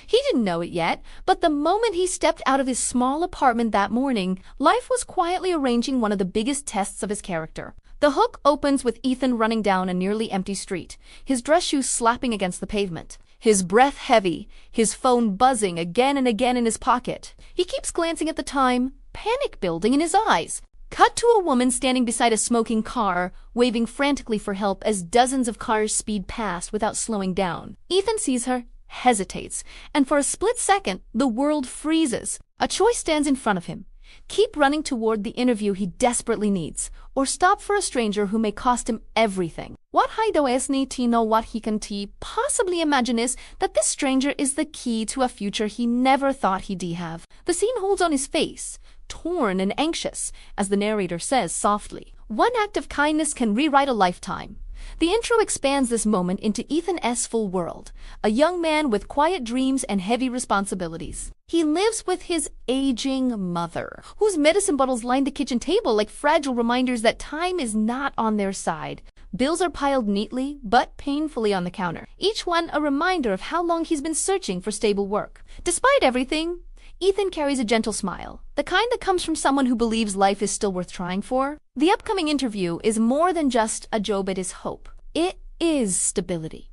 He didn't know it yet, but the moment he stepped out of his small apartment that morning, life was quietly arranging one of the biggest tests of his character. The hook opens with Ethan running down a nearly empty street, his dress shoes slapping against the pavement, his breath heavy, his phone buzzing again and again in his pocket. He keeps glancing at the time, panic building in his eyes. Cut to a woman standing beside a smoking car, waving frantically for help as dozens of cars speed past without slowing down. Ethan sees her, hesitates, and for a split second, the world freezes. A choice stands in front of him. Keep running toward the interview he desperately needs, or stop for a stranger who may cost him everything. What Haido Esni Tino what he can possibly imagine is that this stranger is the key to a future he never thought he'd have. The scene holds on his face, torn and anxious, as the narrator says softly. One act of kindness can rewrite a lifetime. The intro expands this moment into Ethan's full world, a young man with quiet dreams and heavy responsibilities. He lives with his aging mother, whose medicine bottles line the kitchen table like fragile reminders that time is not on their side. Bills are piled neatly but painfully on the counter, each one a reminder of how long he's been searching for stable work. Despite everything, Ethan carries a gentle smile, the kind that comes from someone who believes life is still worth trying for. The upcoming interview is more than just a job at his hope. It is stability.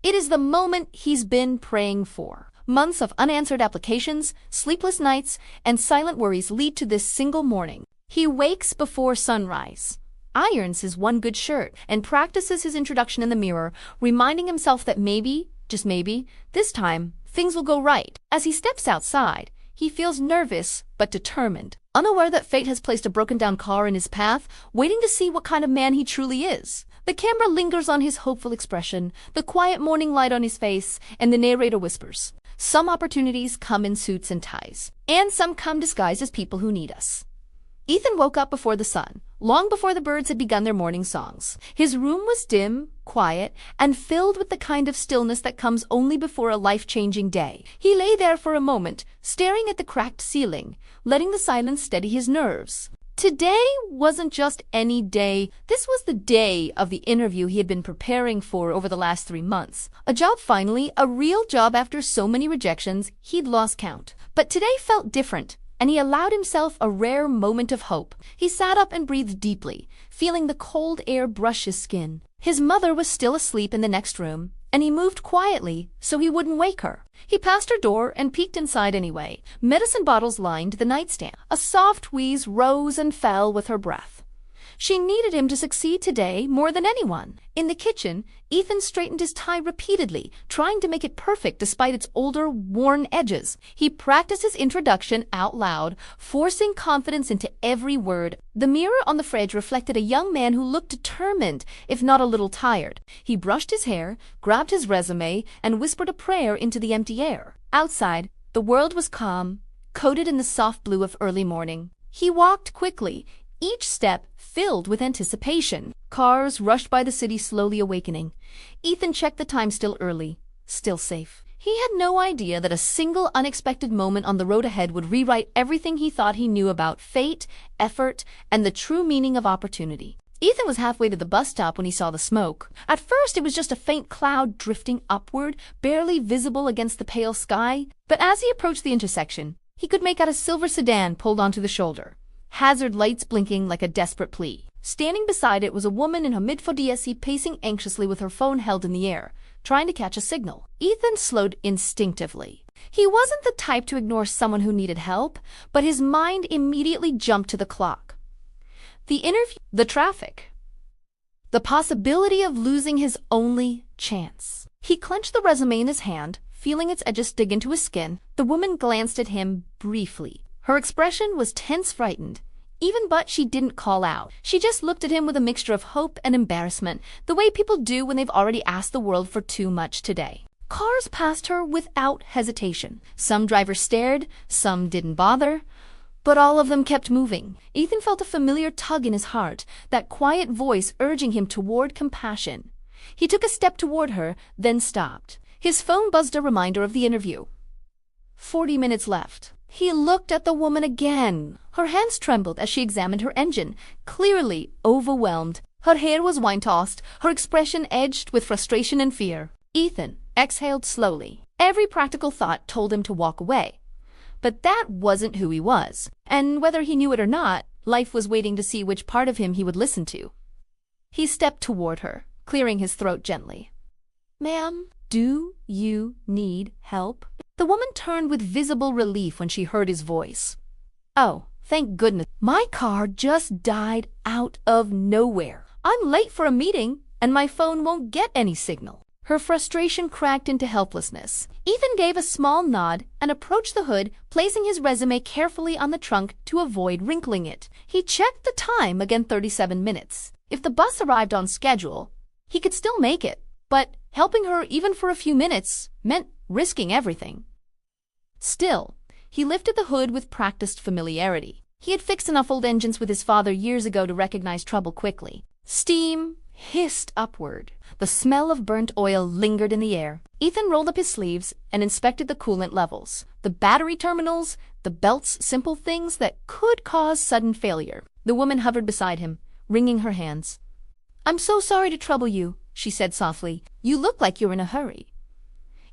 It is the moment he's been praying for. Months of unanswered applications, sleepless nights, and silent worries lead to this single morning. He wakes before sunrise, irons his one good shirt, and practices his introduction in the mirror, reminding himself that maybe, just maybe, this time, things will go right. As he steps outside, he feels nervous but determined, unaware that fate has placed a broken-down car in his path, waiting to see what kind of man he truly is. The camera lingers on his hopeful expression, the quiet morning light on his face, and the narrator whispers, "Some opportunities come in suits and ties, and some come disguised as people who need us." Ethan woke up before the sun, long before the birds had begun their morning songs. His room was dim, quiet, and filled with the kind of stillness that comes only before a life-changing day. He lay there for a moment, staring at the cracked ceiling, letting the silence steady his nerves. Today wasn't just any day. This was the day of the interview he had been preparing for over the last 3 months. A job finally, a real job after so many rejections, he'd lost count. But today felt different, and he allowed himself a rare moment of hope. He sat up and breathed deeply, feeling the cold air brush his skin. His mother was still asleep in the next room, and he moved quietly so he wouldn't wake her. He passed her door and peeked inside anyway. Medicine bottles lined the nightstand. A soft wheeze rose and fell with her breath. She needed him to succeed today more than anyone. In the kitchen, Ethan straightened his tie repeatedly, trying to make it perfect despite its older, worn edges. He practiced his introduction out loud, forcing confidence into every word. The mirror on the fridge reflected a young man who looked determined, if not a little tired. He brushed his hair, grabbed his resume, and whispered a prayer into the empty air. Outside, the world was calm, coated in the soft blue of early morning. He walked quickly, each step filled with anticipation. Cars rushed by the city, slowly awakening. Ethan checked the time, still early, still safe. He had no idea that a single unexpected moment on the road ahead would rewrite everything he thought he knew about fate, effort, and the true meaning of opportunity. Ethan was halfway to the bus stop when he saw the smoke. At first, it was just a faint cloud drifting upward, barely visible against the pale sky. But as he approached the intersection, he could make out a silver sedan pulled onto the shoulder, hazard lights blinking like a desperate plea. Standing beside it was a woman in her mid-40s, pacing anxiously with her phone held in the air, trying to catch a signal. Ethan slowed instinctively. He wasn't the type to ignore someone who needed help, but his mind immediately jumped to the clock, the interview, the traffic, the possibility of losing his only chance. He clenched the resume in his hand, feeling its edges dig into his skin. The woman glanced at him briefly. Her expression was tense, frightened. But she didn't call out. She just looked at him with a mixture of hope and embarrassment, the way people do when they've already asked the world for too much today. Cars passed her without hesitation. Some drivers stared, some didn't bother, but all of them kept moving. Ethan felt a familiar tug in his heart, that quiet voice urging him toward compassion. He took a step toward her, then stopped. His phone buzzed, a reminder of the interview. 40 minutes left. He looked at the woman again. Her hands trembled as she examined her engine, clearly overwhelmed. Her hair was wine-tossed, her expression edged with frustration and fear. Ethan exhaled slowly. Every practical thought told him to walk away. But that wasn't who he was, and whether he knew it or not, life was waiting to see which part of him he would listen to. He stepped toward her, clearing his throat gently. "Ma'am, do you need help?" The woman turned with visible relief when she heard his voice. "Oh, thank goodness. My car just died out of nowhere. I'm late for a meeting, and my phone won't get any signal." Her frustration cracked into helplessness. Ethan gave a small nod and approached the hood, placing his resume carefully on the trunk to avoid wrinkling it. He checked the time again, 37 minutes. If the bus arrived on schedule, he could still make it. But helping her even for a few minutes meant risking everything. Still, he lifted the hood with practiced familiarity. He had fixed enough old engines with his father years ago to recognize trouble quickly. Steam hissed upward. The smell of burnt oil lingered in the air. Ethan rolled up his sleeves and inspected the coolant levels, the battery terminals, the belts, simple things that could cause sudden failure. The woman hovered beside him, wringing her hands. "I'm so sorry to trouble you," she said softly. "You look like you're in a hurry."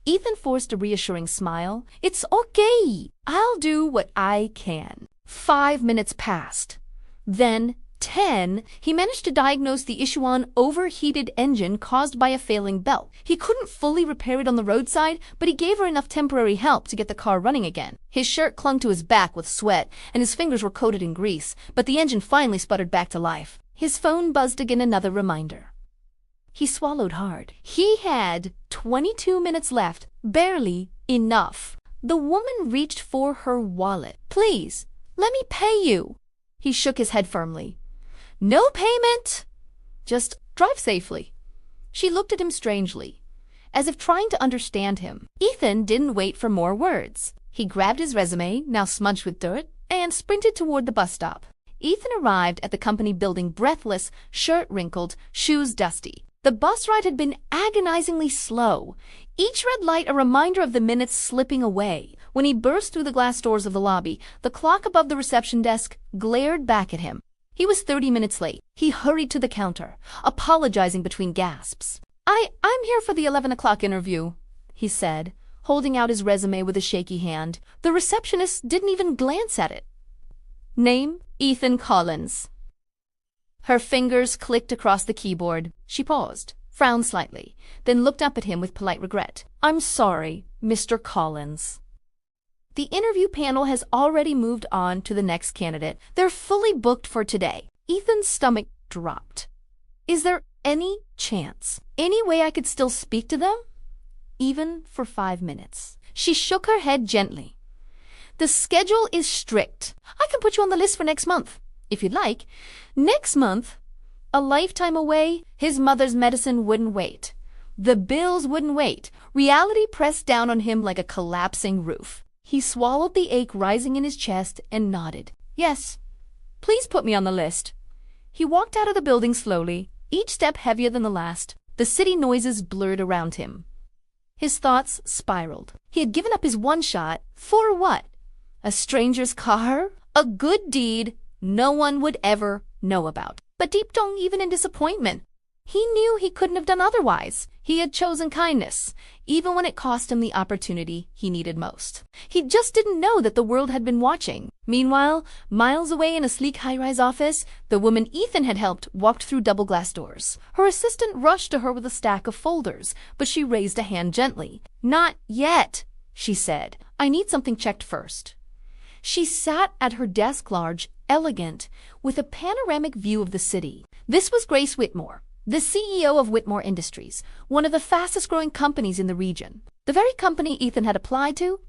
Ethan forced a reassuring smile. "It's okay. I'll do what I can." 5 minutes passed. Then 10, he managed to diagnose the issue on overheated engine caused by a failing belt. He couldn't fully repair it on the roadside, but he gave her enough temporary help to get the car running again. His shirt clung to his back with sweat, and his fingers were coated in grease, but the engine finally sputtered back to life. His phone buzzed again, another reminder. He swallowed hard. He had 22 minutes left, barely enough. The woman reached for her wallet. "Please, let me pay you." He shook his head firmly. "No payment. Just drive safely." She looked at him strangely, as if trying to understand him. Ethan didn't wait for more words. He grabbed his resume, now smudged with dirt, and sprinted toward the bus stop. Ethan arrived at the company building breathless, shirt wrinkled, shoes dusty. The bus ride had been agonizingly slow, each red light a reminder of the minutes slipping away. When he burst through the glass doors of the lobby, the clock above the reception desk glared back at him. He was 30 minutes late. He hurried to the counter, apologizing between gasps. I'm here for the 11 o'clock interview," he said, holding out his resume with a shaky hand. The receptionist didn't even glance at it. "Name, Ethan Collins." Her fingers clicked across the keyboard. She paused, frowned slightly, then looked up at him with polite regret. "I'm sorry, Mr. Collins. The interview panel has already moved on to the next candidate. They're fully booked for today." Ethan's stomach dropped. "Is there any chance, any way I could still speak to them? Even for 5 minutes?" She shook her head gently. "The schedule is strict. I can put you on the list for next month, if you'd like." Next month? A lifetime away? His mother's medicine wouldn't wait. The bills wouldn't wait. Reality pressed down on him like a collapsing roof. He swallowed the ache rising in his chest and nodded. "Yes, please put me on the list." He walked out of the building slowly, each step heavier than the last. The city noises blurred around him. His thoughts spiraled. He had given up his one shot. For what? A stranger's car? A good deed no one would ever know about. But deep down, even in disappointment, he knew he couldn't have done otherwise. He had chosen kindness, even when it cost him the opportunity he needed most. He just didn't know that the world had been watching. Meanwhile, miles away in a sleek high-rise office, the woman Ethan had helped walked through double glass doors. Her assistant rushed to her with a stack of folders, but she raised a hand gently. "Not yet," she said. "I need something checked first." She sat at her desk, large, elegant, with a panoramic view of the city. This was Grace Whitmore, the CEO of Whitmore Industries, one of the fastest-growing companies in the region. The very company Ethan had applied to?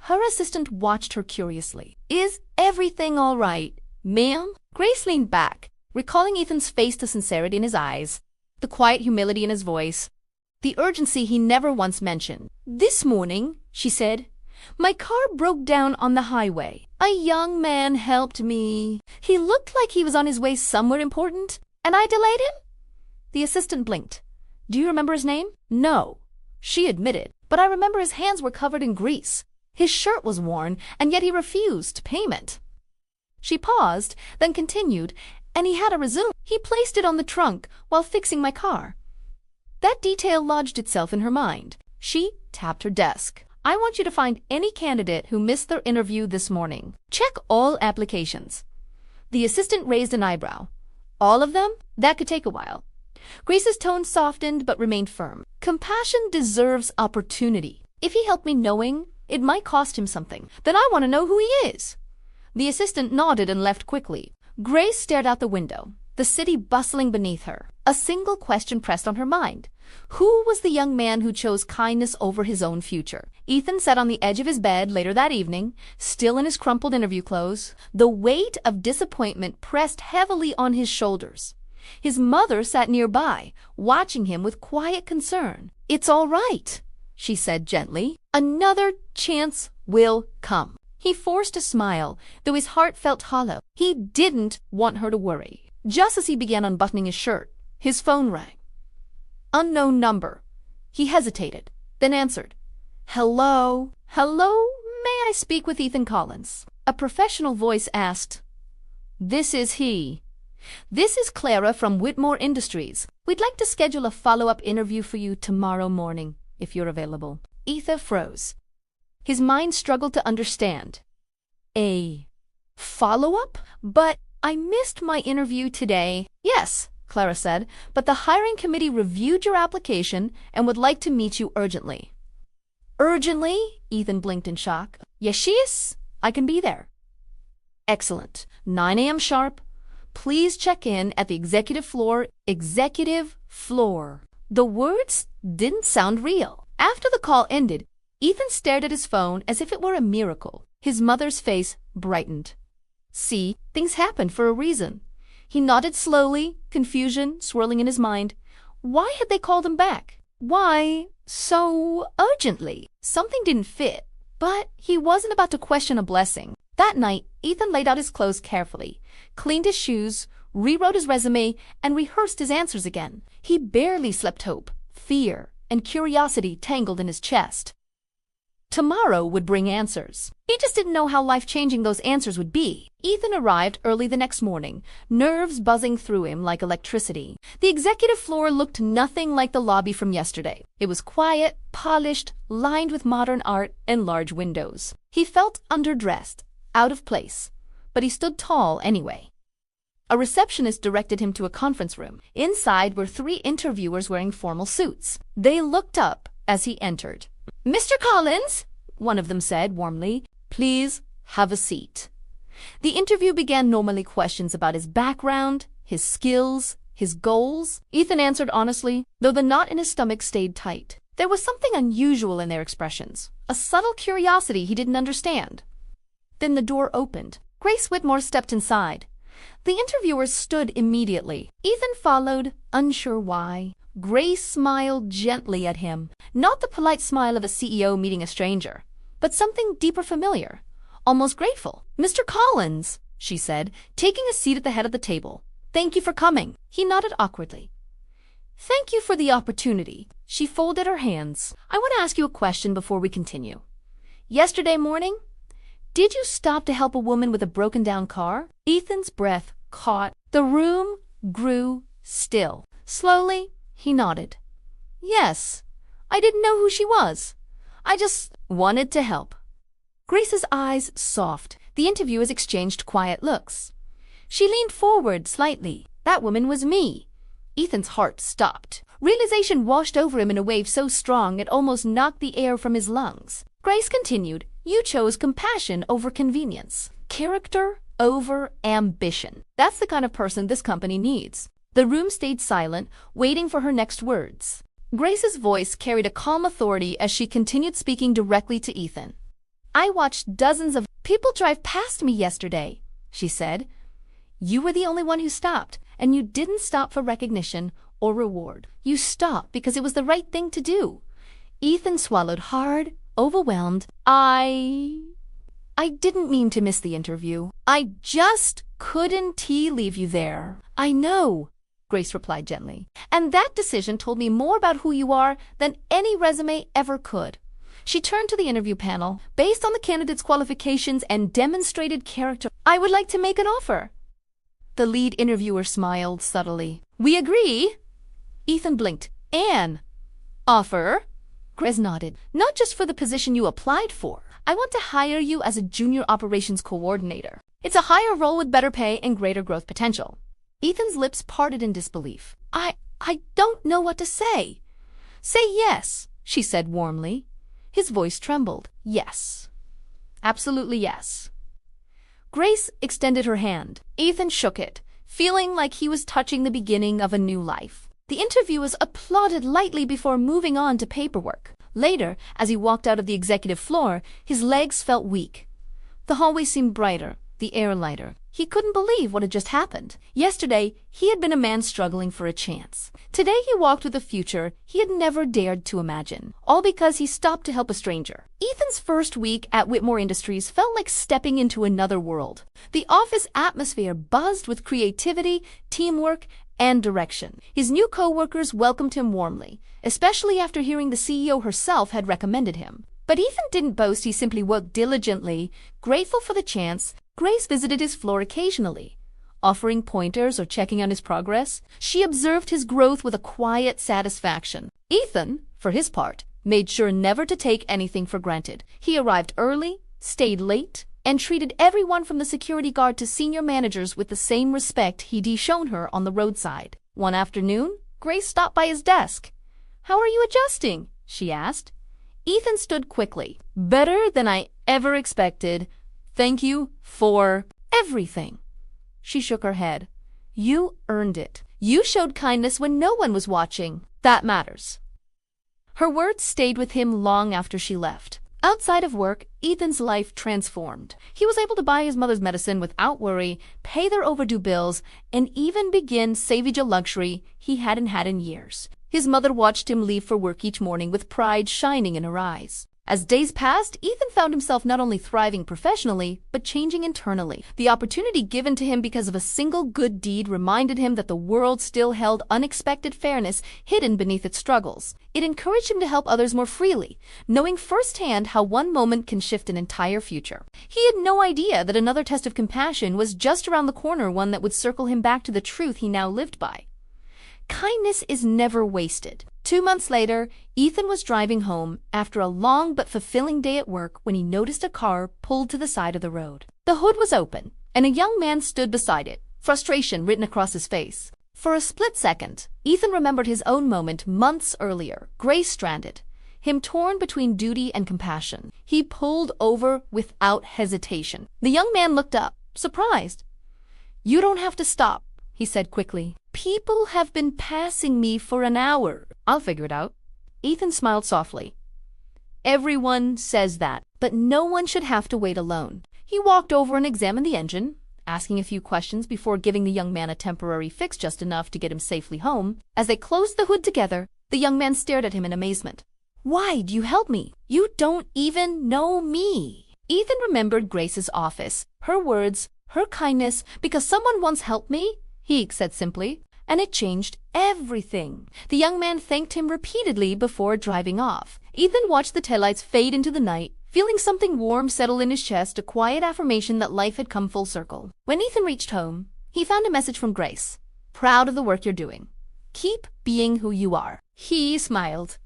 Her assistant watched her curiously. "Is everything all right, ma'am?" Grace leaned back, recalling Ethan's face, the sincerity in his eyes, the quiet humility in his voice, the urgency he never once mentioned. "This morning," she said, "my car broke down on the highway. A young man helped me. He looked like he was on his way somewhere important, and I delayed him." The assistant blinked. "Do you remember his name?" "No," she admitted, "but I remember his hands were covered in grease. His shirt was worn, and yet he refused payment." She paused, then continued, "And he had a resume. He placed it on the trunk while fixing my car." That detail lodged itself in her mind. She tapped her desk. I want you to find any candidate who missed their interview this morning. Check all applications. The assistant raised an eyebrow. All of them? That could take a while. Grace's tone softened but remained firm. Compassion deserves opportunity. If he helped me knowing, it might cost him something. Then I want to know who he is. The assistant nodded and left quickly. Grace stared out the window, the city bustling beneath her. A single question pressed on her mind. Who was the young man who chose kindness over his own future? Ethan sat on the edge of his bed later that evening, still in his crumpled interview clothes. The weight of disappointment pressed heavily on his shoulders. His mother sat nearby, watching him with quiet concern. "It's all right," she said gently. "Another chance will come." He forced a smile, though his heart felt hollow. He didn't want her to worry. Just as he began unbuttoning his shirt, his phone rang. Unknown number. He hesitated, then answered. "Hello? Hello? May I speak with Ethan Collins?" A professional voice asked. "This is he. This is Clara from Whitmore Industries. We'd like to schedule a follow-up interview for you tomorrow morning, if you're available." Ethan froze. His mind struggled to understand. A follow-up? "But I missed my interview today." "Yes," Clara said, "but the hiring committee reviewed your application and would like to meet you urgently." "Urgently?" Ethan blinked in shock. "Yes, I can be there." "Excellent. 9 a.m. sharp. Please check in at the executive floor." Executive floor. The words didn't sound real. After the call ended, Ethan stared at his phone as if it were a miracle. His mother's face brightened. See, things happened for a reason. He nodded slowly, confusion swirling in his mind. Why had they called him back? Why so urgently? Something didn't fit, but he wasn't about to question a blessing. That night, Ethan laid out his clothes carefully, cleaned his shoes, rewrote his resume, and rehearsed his answers again. He barely slept. Hope, fear, and curiosity tangled in his chest. Tomorrow would bring answers. He just didn't know how life-changing those answers would be. Ethan arrived early the next morning, nerves buzzing through him like electricity. The executive floor looked nothing like the lobby from yesterday. It was quiet, polished, lined with modern art and large windows. He felt underdressed, out of place, but he stood tall anyway. A receptionist directed him to a conference room. Inside were 3 interviewers wearing formal suits. They looked up as he entered. "Mr. Collins," one of them said warmly, "please have a seat." The interview began normally, questions about his background, his skills, his goals. Ethan answered honestly, though the knot in his stomach stayed tight. There was something unusual in their expressions, a subtle curiosity he didn't understand. Then the door opened. Grace Whitmore stepped inside. The interviewers stood immediately. Ethan followed, unsure why. Grace smiled gently at him, not the polite smile of a CEO meeting a stranger, but something deeper, familiar, almost grateful. "Mr. Collins," she said, taking a seat at the head of the table. "Thank you for coming." He nodded awkwardly. "Thank you for the opportunity." She folded her hands. "I want to ask you a question before we continue. Yesterday morning, did you stop to help a woman with a broken-down car?" Ethan's breath caught. The room grew still. Slowly, he nodded. "Yes, I didn't know who she was. I just wanted to help." Grace's eyes soft. The interviewers exchanged quiet looks. She leaned forward slightly. "That woman was me." Ethan's heart stopped. Realization washed over him in a wave so strong it almost knocked the air from his lungs. Grace continued, "You chose compassion over convenience, character over ambition. That's the kind of person this company needs." The room stayed silent, waiting for her next words. Grace's voice carried a calm authority as she continued speaking directly to Ethan. "I watched dozens of people drive past me yesterday," she said. "You were the only one who stopped, and you didn't stop for recognition or reward. You stopped because it was the right thing to do." Ethan swallowed hard, overwhelmed. I didn't mean to miss the interview. I just couldn't leave you there." "I know," Grace replied gently. "And that decision told me more about who you are than any resume ever could." She turned to the interview panel. "Based on the candidate's qualifications and demonstrated character, I would like to make an offer." The lead interviewer smiled subtly. "We agree." Ethan blinked. "An offer?" Grace nodded. Not just for the position you applied for. I want to hire you as a junior operations coordinator. It's a higher role with better pay and greater growth potential. Ethan's lips parted in disbelief. I don't know what to say. Say yes, she said warmly. His voice trembled. Yes. Absolutely yes. Grace extended her hand. Ethan shook it, feeling like he was touching the beginning of a new life. The interviewers applauded lightly before moving on to paperwork. Later, as he walked out of the executive floor, his legs felt weak. The hallway seemed brighter, the air lighter. He couldn't believe what had just happened. Yesterday, he had been a man struggling for a chance. Today he walked with a future he had never dared to imagine, all because he stopped to help a stranger. Ethan's first week at Whitmore Industries felt like stepping into another world. The office atmosphere buzzed with creativity, teamwork, and direction. His new co-workers welcomed him warmly, especially after hearing the CEO herself had recommended him. But Ethan didn't boast, he simply worked diligently. Grateful for the chance, Grace visited his floor occasionally, offering pointers or checking on his progress. She observed his growth with a quiet satisfaction. Ethan, for his part, made sure never to take anything for granted. He arrived early, stayed late, and treated everyone from the security guard to senior managers with the same respect he'd shown her on the roadside. One afternoon, Grace stopped by his desk. "How are you adjusting?" she asked. Ethan stood quickly. "Better than I ever expected. Thank you for everything." She shook her head. "You earned it. You showed kindness when no one was watching. That matters." Her words stayed with him long after she left. Outside of work, Ethan's life transformed. He was able to buy his mother's medicine without worry, pay their overdue bills, and even begin saving a luxury he hadn't had in years. His mother watched him leave for work each morning with pride shining in her eyes. As days passed, Ethan found himself not only thriving professionally, but changing internally. The opportunity given to him because of a single good deed reminded him that the world still held unexpected fairness hidden beneath its struggles. It encouraged him to help others more freely, knowing firsthand how one moment can shift an entire future. He had no idea that another test of compassion was just around the corner, one that would circle him back to the truth he now lived by. Kindness is never wasted. 2 months later, Ethan was driving home after a long but fulfilling day at work when he noticed a car pulled to the side of the road. The hood was open, and a young man stood beside it, frustration written across his face. For a split second, Ethan remembered his own moment months earlier, Grace stranded, him torn between duty and compassion. He pulled over without hesitation. The young man looked up, surprised. "You don't have to stop," he said quickly. "People have been passing me for an hour. I'll figure it out." Ethan smiled softly. "Everyone says that, but no one should have to wait alone." He walked over and examined the engine, asking a few questions before giving the young man a temporary fix just enough to get him safely home. As they closed the hood together, the young man stared at him in amazement. "Why'd you help me? You don't even know me." Ethan remembered Grace's office, her words, her kindness. "Because someone once helped me," he said simply, "and it changed everything." The young man thanked him repeatedly before driving off. Ethan watched the taillights fade into the night, feeling something warm settle in his chest, a quiet affirmation that life had come full circle. When Ethan reached home, he found a message from Grace. "Proud of the work you're doing. Keep being who you are." He smiled.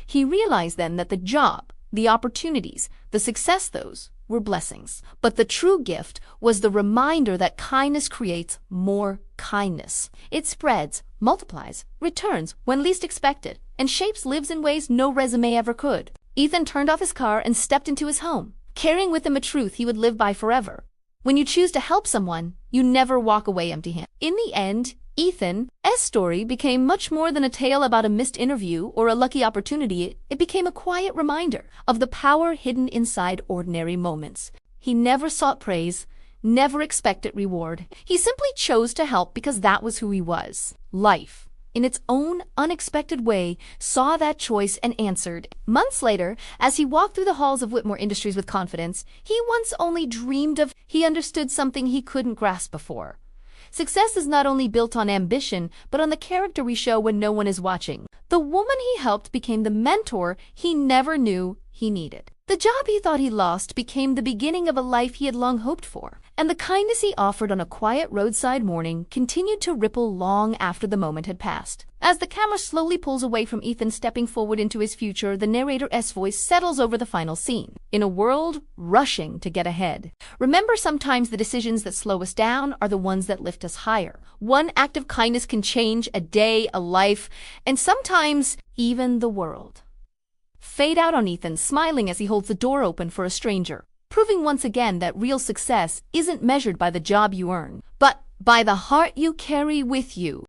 He realized then that the job, the opportunities, the success, those were blessings. But the true gift was the reminder that kindness creates more kindness. It spreads, multiplies, returns when least expected, and shapes lives in ways no resume ever could. Ethan turned off his car and stepped into his home, carrying with him a truth he would live by forever. When you choose to help someone, you never walk away empty-handed. In the end, Ethan's story became much more than a tale about a missed interview or a lucky opportunity. It became a quiet reminder of the power hidden inside ordinary moments. He never sought praise, never expected reward. He simply chose to help because that was who he was. Life, in its own unexpected way, saw that choice and answered. Months later, as he walked through the halls of Whitmore Industries with confidence he once only dreamed of, he understood something he couldn't grasp before. Success is not only built on ambition, but on the character we show when no one is watching. The woman he helped became the mentor he never knew he needed. The job he thought he lost became the beginning of a life he had long hoped for. And the kindness he offered on a quiet roadside morning continued to ripple long after the moment had passed. As the camera slowly pulls away from Ethan stepping forward into his future, the narrator's voice settles over the final scene. In a world rushing to get ahead, remember, sometimes the decisions that slow us down are the ones that lift us higher. One act of kindness can change a day, a life, and sometimes even the world. Fade out on Ethan, smiling as he holds the door open for a stranger, proving once again that real success isn't measured by the job you earn, but by the heart you carry with you.